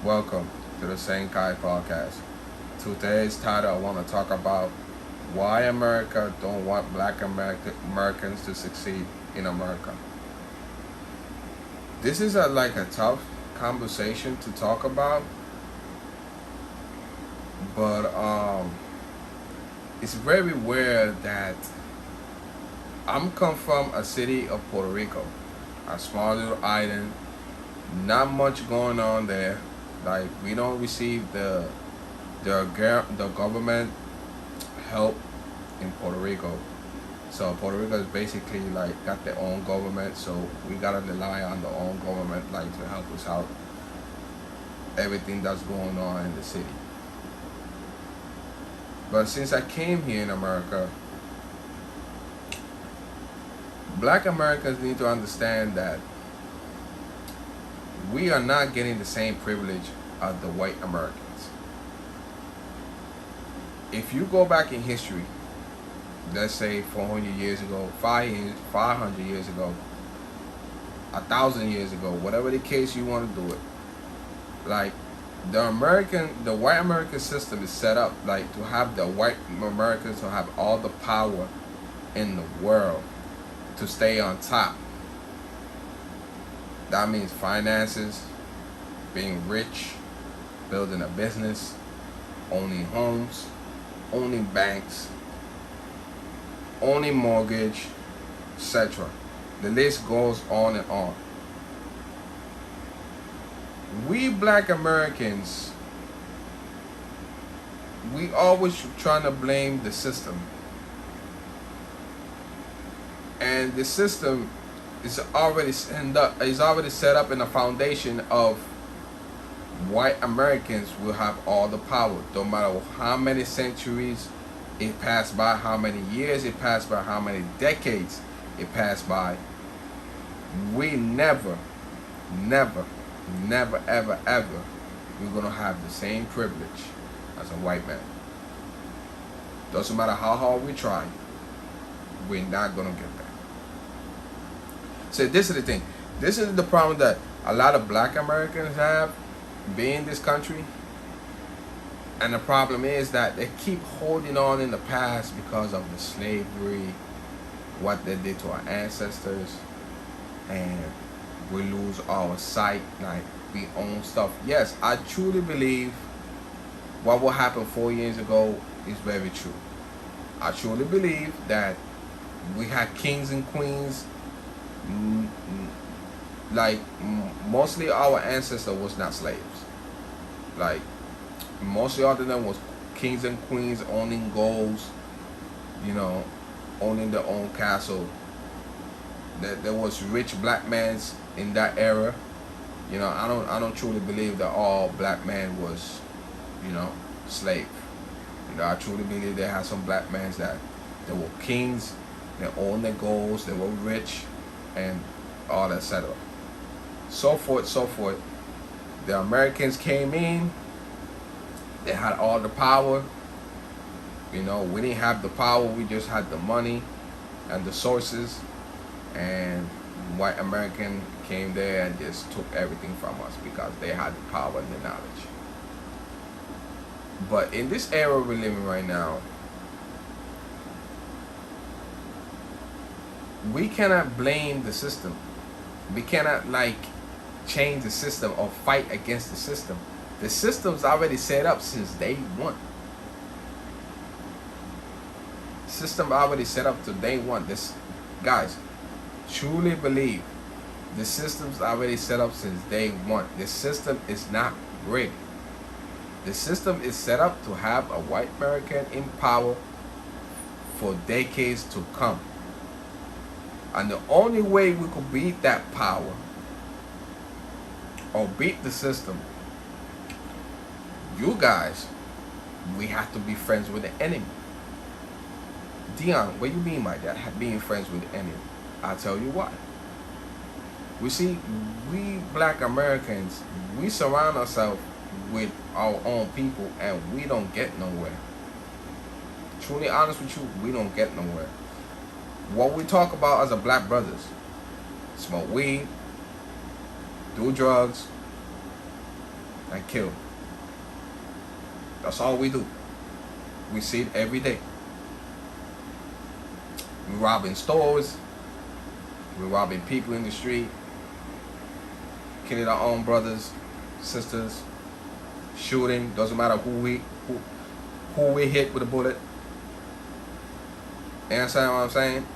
Welcome to the Saint Kai podcast. Today's title I want to talk about why America don't want Americans to succeed in America. This is a tough conversation to talk about, but it's very weird that I'm come from a city of Puerto Rico, a small little island, not much going on there. Like we don't receive the government help in Puerto Rico. So Puerto Rico is basically like got their own government, so we gotta rely on the own government like to help us out everything that's going on in the city. But since I came here in America, black Americans need to understand that we are not getting the same privilege as the white Americans. If you go back in history, let's say 400 years ago, 500 years ago, 1,000 years ago, whatever the case you want to do it, like the white American system is set up like to have the white Americans to have all the power in the world to stay on top. That means finances, being rich, building a business, owning homes, owning banks, owning mortgage, etc. The list goes on and on. We black Americans, we always trying to blame the system. And the system is already set up in a foundation of white Americans will have all the power. No matter how many centuries it passed by, how many years it passed by, how many decades it passed by, we never, ever, we're gonna have the same privilege as a white man. Doesn't matter how hard we try, we're not gonna get that. So this is the thing. This is the problem that a lot of black Americans have being in this country. And the problem is that they keep holding on in the past because of the slavery, what they did to our ancestors, and we lose our sight, like we own stuff. Yes, I truly believe what happened 4 years ago is very true. I truly believe that we had kings and queens. Mostly our ancestor was not slaves. Like mostly all of them was kings and queens owning goals, owning their own castle. There was rich black men in that era. I don't truly believe that all black men was, slave. I truly believe there had some black men that they were kings, they owned their goals, they were rich, and all that etc. So forth, so forth. The Americans came in, they had all the power. We didn't have the power, we just had the money and the sources. And white American came there and just took everything from us because they had the power and the knowledge. But in this era we're living right now, we cannot blame the system. We cannot change the system or fight against the system. The system's already set up since day one. System already set up to day one. This guys, truly believe the system's already set up since day one. The system is not rigged. The system is set up to have a white American in power for decades to come. And the only way we could beat that power or beat the system, you guys, we have to be friends with the enemy. Dion, what do you mean by that? Being friends with the enemy? I'll tell you why. We see, we black Americans, we surround ourselves with our own people and we don't get nowhere. Truly honest with you, we don't get nowhere. What we talk about as a black brothers, smoke weed, do drugs, and kill. That's all we do. We see it every day. We're robbing stores. We're robbing people in the street. Killing our own brothers, sisters. Shooting. Doesn't matter who we hit with a bullet. You understand what I'm saying?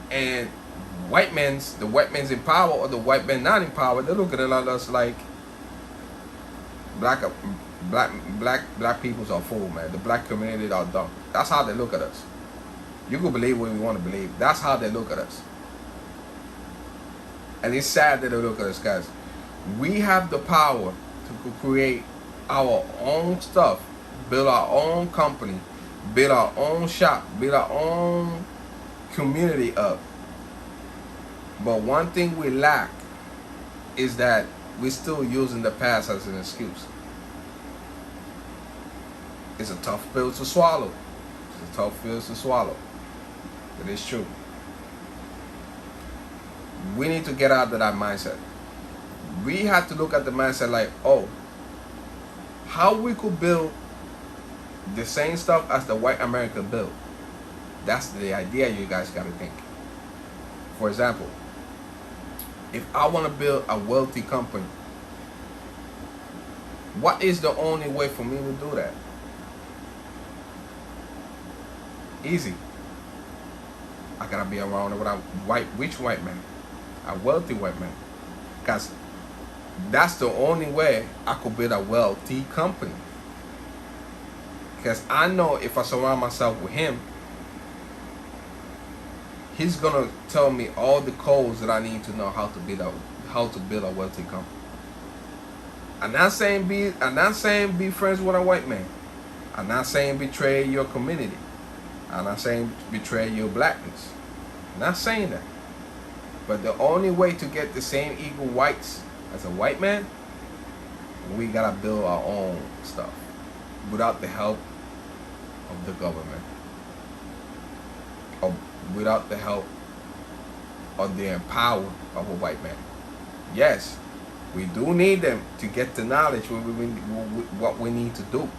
And the white men's in power or the white men not in power, they're looking at us like black peoples are fool, man. The black community are dumb. That's how they look at us. You can believe what we want to believe. That's how they look at us. And it's sad that they look at us, guys. We have the power to create our own stuff, build our own company, build our own shop, build our own community up. But one thing we lack is that we're still using the past as an excuse. It's a tough pill to swallow. It's a tough pill to swallow. It is true. We need to get out of that mindset. We have to look at the mindset like, oh, how we could build the same stuff as the white America built. That's the idea you guys got to think. For example, if I want to build a wealthy company, what is the only way for me to do that? Easy. I gotta be around a rich white man, a wealthy white man, because that's the only way I could build a wealthy company. Because I know if I surround myself with him, he's gonna tell me all the codes that I need to know how to build a wealthy company. I'm not saying be friends with a white man. I'm not saying betray your community. I'm not saying betray your blackness. I'm not saying that. But the only way to get the same equal whites as a white man, we gotta build our own stuff without the help of the government, or without the help of the empower of a white man. Yes, we do need them to get the knowledge what we need to do.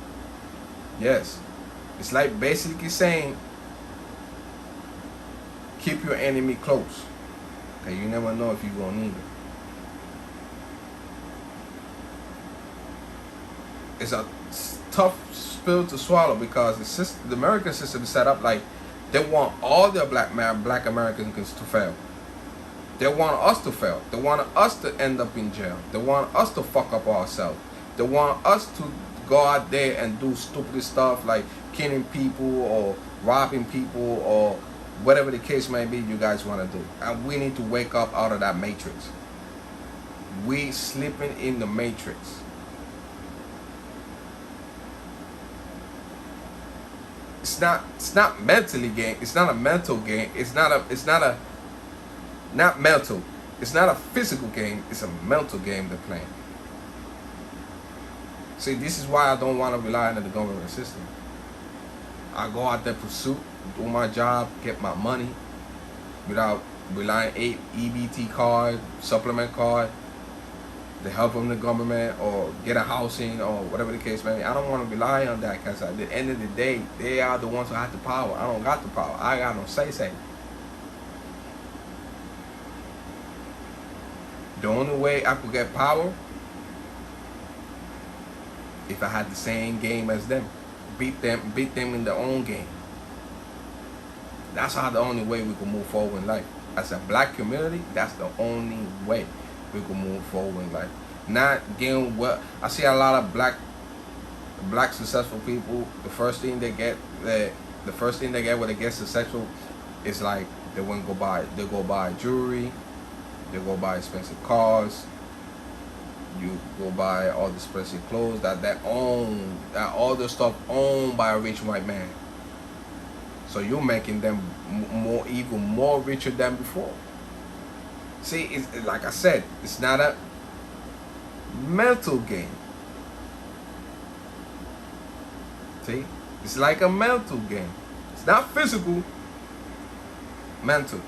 Yes, it's like basically saying keep your enemy close, because you never know if you're gonna need it. It's a tough pill to swallow because the American system is set up like they want all their black Americans to fail. They want us to fail. They want us to end up in jail. They want us to fuck up ourselves. They want us to go out there and do stupid stuff like killing people or robbing people or whatever the case may be you guys want to do. And we need to wake up out of that matrix. We sleeping in the matrix. It's not mentally game. It's not a mental game. It's not mental. It's not a physical game. It's a mental game they're playing. See, this is why I don't want to rely on the government system. I go out there, pursue, do my job, get my money without relying on EBT card, supplement card, the help from the government, or get a housing, or whatever the case may be. I don't want to rely on that because at the end of the day, they are the ones who have the power. I don't got the power. I got no say. The only way I could get power if I had the same game as them, beat them in their own game. That's how the only way we can move forward in life. As a black community, that's the only way we can move forward in life. Not getting what I see a lot of black successful people. The first thing they get when they get successful is like they go buy jewelry, they go buy expensive cars, you go buy all the expensive clothes that all the stuff owned by a rich white man. So you're making them even more richer than before. See, it's like I said, it's not a mental game. See, it's like a mental game. It's not physical, mental.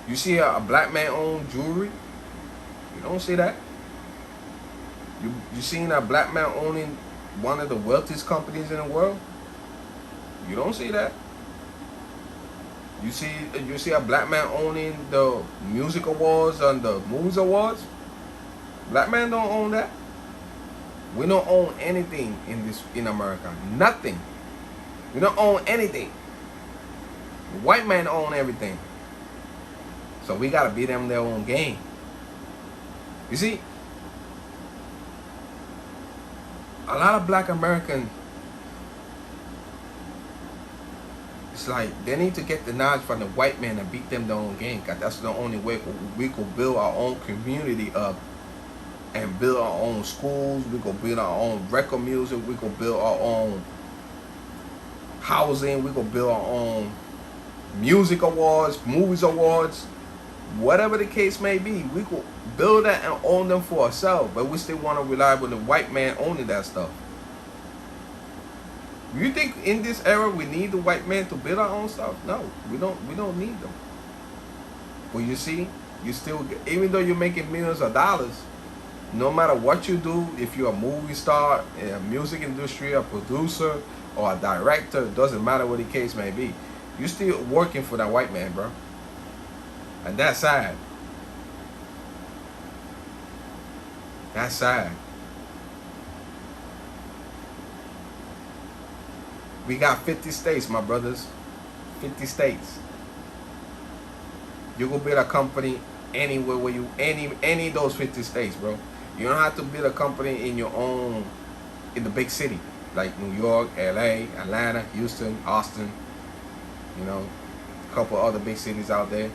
You see a black man own jewelry? You don't see that. You seen a black man owning one of the wealthiest companies in the world? You don't see that. You see a black man owning the music awards and the movies awards? Black man don't own that. We don't own anything in America. Nothing. We don't own anything. The white man own everything. So we gotta beat them their own game. You see, a lot of black Americans, it's like they need to get the knowledge from the white man and beat them their own game. Cause that's the only way we could build our own community up and build our own schools. We could build our own record music. We could build our own housing. We could build our own music awards, movies awards, whatever the case may be. We could build that and own them for ourselves, but we still want to rely on the white man owning that stuff. You think in this era we need the white man to build our own stuff? No, we don't need them. But you see, you still, even though you're making millions of dollars, no matter what you do, if you're a movie star, a music industry, a producer, or a director, it doesn't matter what the case may be, you're still working for that white man, bro. And that's sad. That's sad. We got 50 states, my brothers. 50 states. You go build a company anywhere where you, any of those 50 states, bro. You don't have to build a company in your own, in the big city, like New York, LA, Atlanta, Houston, Austin, you know, a couple other big cities out there.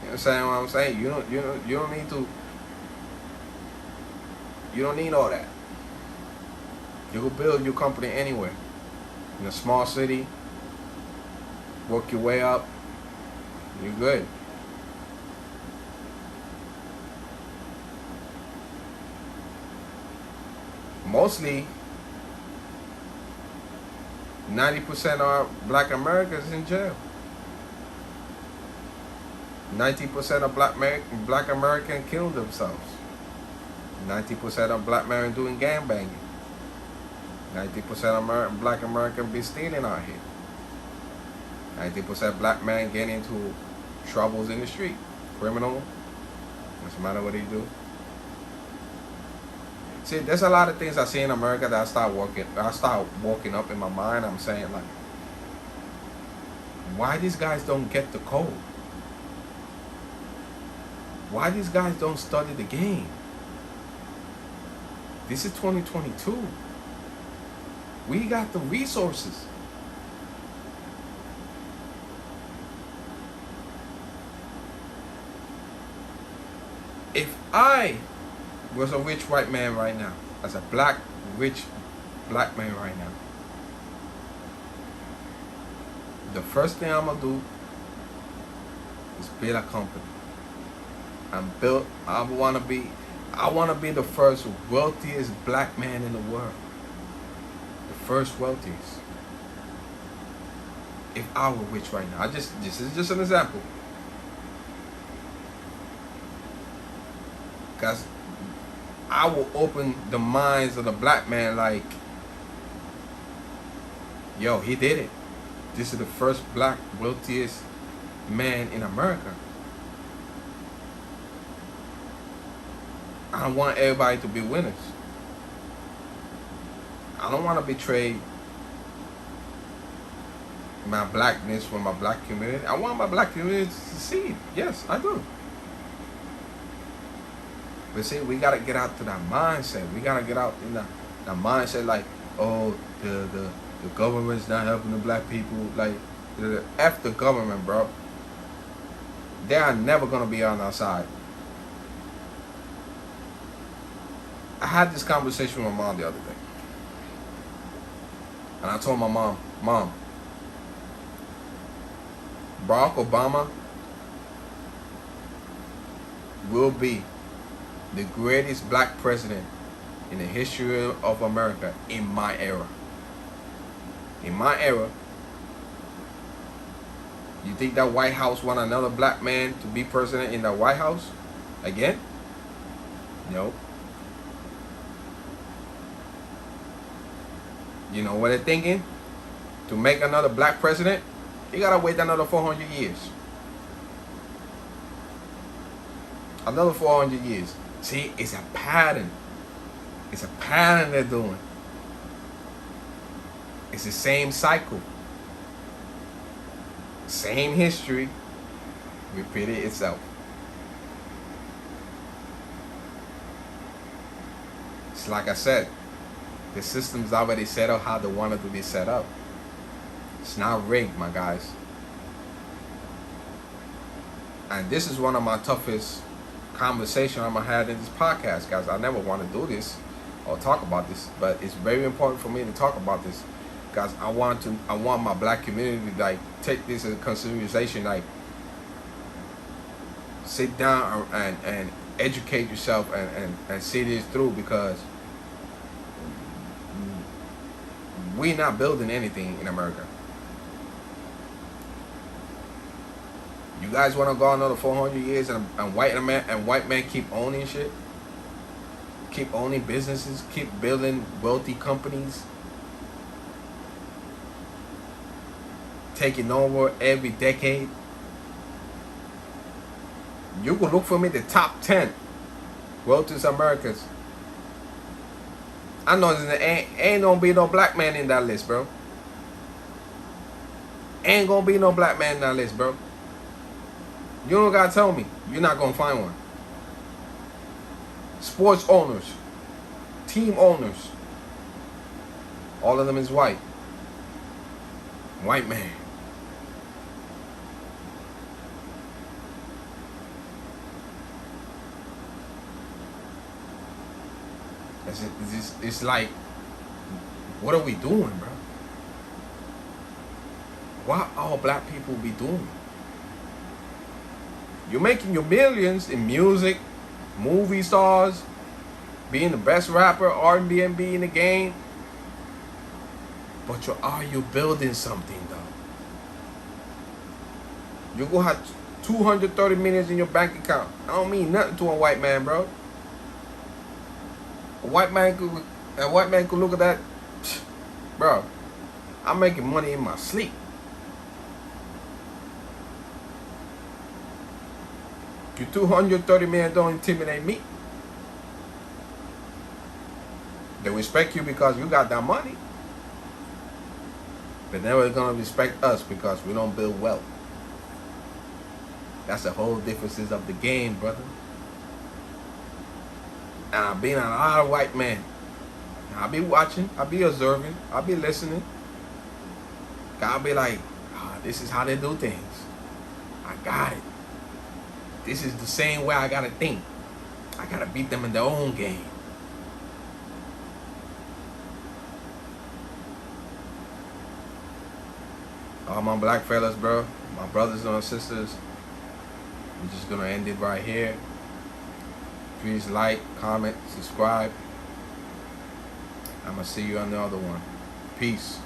You know what I'm saying? You don't need to, you don't need all that. You can build your company anywhere. In a small city, work your way up, you're good. Mostly 90% of black Americans in jail. 90% of black Americans kill themselves. 90% of black men doing gangbanging. 90% of black Americans be stealing out here. 90% black men get into troubles in the street. Criminal. Doesn't matter what they do. See, there's a lot of things I see in America that I start walking up in my mind. I'm saying, like, why these guys don't get the code? Why these guys don't study the game? This is 2022. We got the resources. If I was a rich white man right now, as a rich black man right now, the first thing I'm gonna do is build a company. I wanna be the first wealthiest black man in the world. The first wealthiest. If I were rich right now, this is just an example. Because I will open the minds of the black man, like, yo, he did it. This is the first black wealthiest man in America. I want everybody to be winners. I don't want to betray my blackness for my black community. I want my black community to succeed. Yes, I do. But see, we gotta get out to that mindset. We gotta get out in that mindset, like, oh, the government's not helping the black people. Like, F the government, bro. They are never gonna be on our side. I had this conversation with my mom the other day. And I told my mom, Barack Obama will be the greatest black president in the history of America in my era. In my era. You think that White House want another black man to be president in the White House again? No. You know what they're thinking? To make another black president, you gotta wait another 400 years. Another 400 years. See, it's a pattern. It's a pattern they're doing. It's the same cycle. Same history. Repeated itself. It's like I said, the system's already set up how they want it to be set up. It's not rigged, my guys. And this is one of my toughest conversations I'm gonna have in this podcast, guys. I never want to do this or talk about this, but it's very important for me to talk about this, guys. I want my black community to like take this into consideration, like sit down and educate yourself and see this through, because we're not building anything in America. You guys want to go another 400 years and white men keep owning shit, keep owning businesses, keep building wealthy companies, taking over every decade? You can look for me the top 10 wealthiest Americans. I know there ain't gonna be no black man in that list, bro. Ain't gonna be no black man in that list, bro. You don't gotta tell me. You're not gonna find one. Sports owners, team owners, all of them is white. White man. It's like, what are we doing, bro? What all black people be doing? You're making your millions in music, movie stars, being the best rapper, R&B in the game. But are you building something, though? You're going to have 230 million in your bank account. I don't mean nothing to a white man, bro. A white man could look at that. Bro, I'm making money in my sleep. Your 230 million don't intimidate me. They respect you because you got that money. But never gonna respect us because we don't build wealth. That's the whole differences of the game, brother. And I've been on a lot of white men. I'll be watching, I'll be observing, I'll be listening. I'll be like, this is how they do things. I got it. This is the same way I gotta think. I gotta beat them in their own game. All my black fellas, bro, my brothers and sisters, we're just gonna end it right here. Please like, comment, subscribe. I'm gonna see you on the other one. Peace.